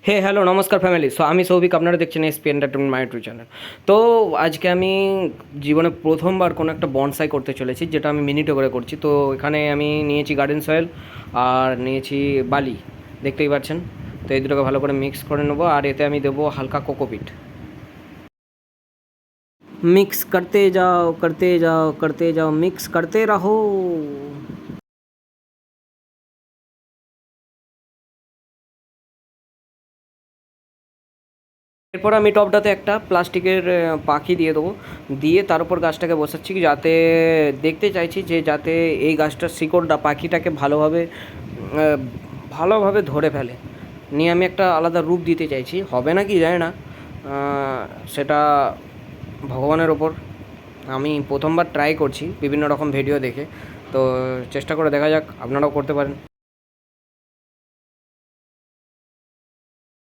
হে hello নমস্কার family. আমি সৌভিক, আপনারা দেখছেন SP entertainment my YouTube channel. তো আজকে আমি জীবনে প্রথমবার কোনো একটা বনসাই করতে চলেছি, যেটা আমি মিনিটে করে করছি। তো এখানে আমি নিয়েছি গার্ডেন সয়েল আর নিয়েছি বালি, দেখতেই পাচ্ছেন। তো এই দুটোকে ভালো করে মিক্স করে নেবো, আর এতে আমি দেবো হালকা কোকোপিট। মিক্স করতে যাও করতে যাও, মিক্স করতে রাহো। এরপর আমি টবটাতে একটা প্লাস্টিকের পাখি দিয়ে দেবো, দিয়ে তার উপর গাছটাকে বসাচ্ছি, যাতে দেখতে চাইছি যে যাতে এই গাছটার শিকড়টা পাখিটাকে ভালোভাবে ধরে ফেলে। নিয়ে আমি একটা আলাদা রূপ দিতে চাইছি, হবে না কি জানি না, সেটা ভগবানের ওপর। আমি প্রথমবার ট্রাই করছি বিভিন্ন রকম ভিডিও দেখে, তো চেষ্টা করে দেখা যাক, আপনারাও করতে পারেন।